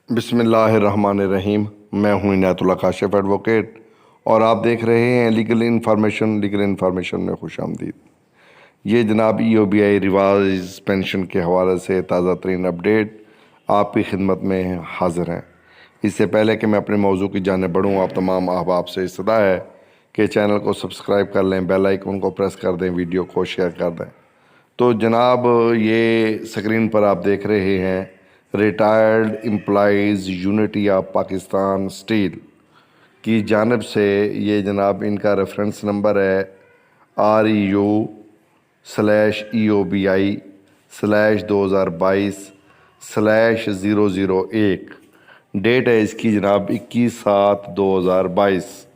بسم اللہ الرحمن الرحیم۔ میں ہوں عنایت اللہ کاشف ایڈوکیٹ اور آپ دیکھ رہے ہیں لیگل انفارمیشن میں خوش آمدید۔ یہ جناب EOBI ریوائز پینشن کے حوالے سے تازہ ترین اپڈیٹ آپ کی خدمت میں حاضر ہیں۔ اس سے پہلے کہ میں اپنے موضوع کی جانب بڑھوں، آپ تمام احباب سے استدعا ہے کہ چینل کو سبسکرائب کر لیں، بیل آئیکن کو پریس کر دیں، ویڈیو کو شیئر کر دیں۔ تو جناب یہ سکرین پر آپ دیکھ رہے ہیں retired employees unity of Pakistan steel کی جانب سے، یہ جناب ان کا ریفرنس نمبر ہے REU/EOBI/2022/001۔ ڈیٹ ہے اس کی جناب 21/7/2022،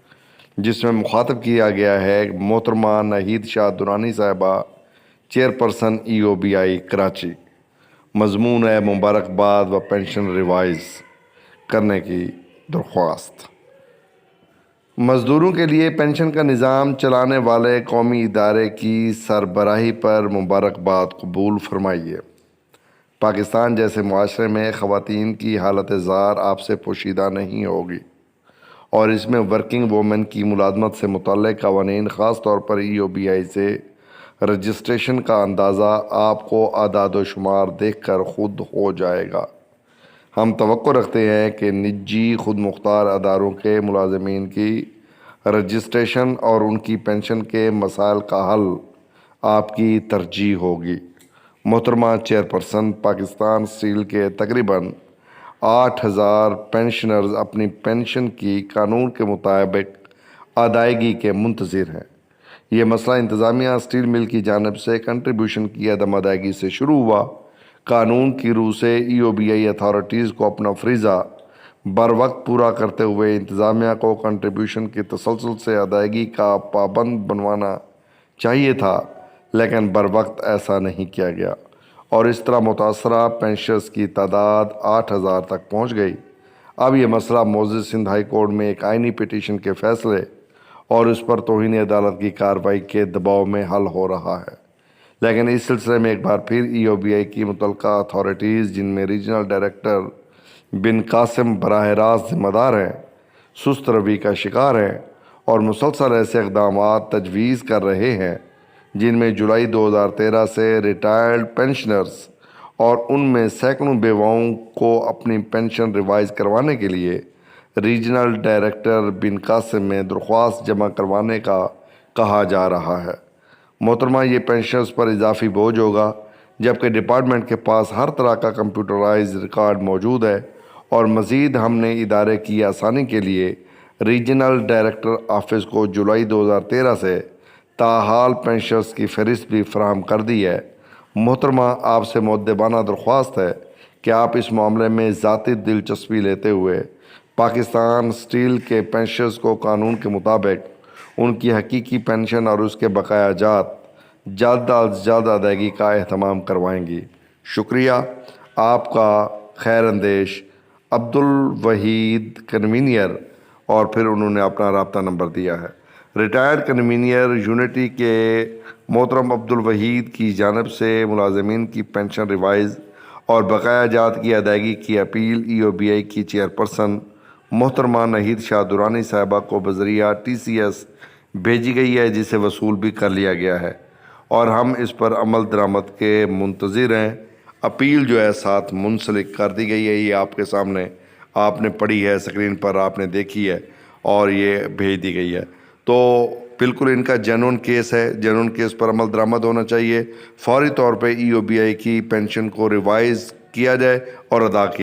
جس میں مخاطب کیا گیا ہے محترمہ ناہید شاہ درانی صاحبہ، چیئرپرسن EOBI کراچی۔ مضمون ہے مبارکباد و پینشن ریوائز کرنے کی درخواست۔ مزدوروں کے لیے پینشن کا نظام چلانے والے قومی ادارے کی سربراہی پر مبارکباد قبول فرمائیے۔ پاکستان جیسے معاشرے میں خواتین کی حالت زار آپ سے پوشیدہ نہیں ہوگی، اور اس میں ورکنگ وومن کی ملازمت سے متعلق قوانین، خاص طور پر EOBI سے رجسٹریشن کا اندازہ آپ کو اعداد و شمار دیکھ کر خود ہو جائے گا۔ ہم توقع رکھتے ہیں کہ نجی خود مختار اداروں کے ملازمین کی رجسٹریشن اور ان کی پینشن کے مسائل کا حل آپ کی ترجیح ہوگی۔ محترمہ چیئرپرسن، پاکستان اسٹیل کے تقریباً 8,000 پینشنرز اپنی پینشن کی قانون کے مطابق ادائیگی کے منتظر ہیں۔ یہ مسئلہ انتظامیہ اسٹیل مل کی جانب سے کنٹریبیوشن کی عدم ادائیگی سے شروع ہوا۔ قانون کی روح سے EOBI اتھارٹیز کو اپنا فریضہ بروقت پورا کرتے ہوئے انتظامیہ کو کنٹریبیوشن کی تسلسل سے ادائیگی کا پابند بنوانا چاہیے تھا، لیکن بروقت ایسا نہیں کیا گیا، اور اس طرح متاثرہ پینشنرز کی تعداد 8,000 تک پہنچ گئی۔ اب یہ مسئلہ معزز سندھ ہائی کورٹ میں ایک آئینی پٹیشن کے فیصلے اور اس پر توہین عدالت کی کارروائی کے دباؤ میں حل ہو رہا ہے، لیکن اس سلسلے میں ایک بار پھر EOBI کی متعلقہ اتھارٹیز، جن میں ریجنل ڈائریکٹر بن قاسم براہ راست ذمہ دار ہیں، سست روی کا شکار ہیں اور مسلسل ایسے اقدامات تجویز کر رہے ہیں جن میں جولائی 2013 سے ریٹائرڈ پینشنرز اور ان میں سینکڑوں بیواؤں کو اپنی پینشن ریوائز کروانے کے لیے ریجنل ڈائریکٹر بن قاسم میں درخواست جمع کروانے کا کہا جا رہا ہے۔ محترمہ، یہ پینشنرز پر اضافی بوجھ ہوگا، جبکہ ڈپارٹمنٹ کے پاس ہر طرح کا کمپیوٹرائز ریکارڈ موجود ہے، اور مزید ہم نے ادارے کی آسانی کے لیے ریجنل ڈائریکٹر آفس کو جولائی 2013 سے تاحال پینشنرز کی فہرست بھی فراہم کر دی ہے۔ محترمہ، آپ سے مؤدبانہ درخواست ہے کہ آپ اس معاملے میں ذاتی دلچسپی لیتے ہوئے پاکستان اسٹیل کے پینشنرز کو قانون کے مطابق ان کی حقیقی پینشن اور اس کے بقایا جات جلد از جلد ادائیگی کا اہتمام کروائیں گی۔ شکریہ۔ آپ کا خیر اندیش عبدالوحید کنوینئر، اور پھر انہوں نے اپنا رابطہ نمبر دیا ہے۔ ریٹائرڈ کنوینئر یونٹی کے محترم عبدالوحید کی جانب سے ملازمین کی پینشن ریوائز اور بقایا جات کی ادائیگی کی اپیل EOBI کی چیئرپرسن محترمہ ناہید شاہ درانی صاحبہ کو بذریعہ TCS بھیجی گئی ہے، جسے وصول بھی کر لیا گیا ہے، اور ہم اس پر عمل درآمد کے منتظر ہیں۔ اپیل جو ہے ساتھ منسلک کر دی گئی ہے، یہ آپ کے سامنے آپ نے پڑھی ہے، اسکرین پر آپ نے دیکھی ہے، اور یہ بھیج دی گئی ہے۔ تو بالکل ان کا جینون کیس ہے، جینون کیس پر عمل درآمد ہونا چاہیے۔ فوری طور پہ EOBI کی پینشن کو ریوائز کیا جائے اور ادا کیا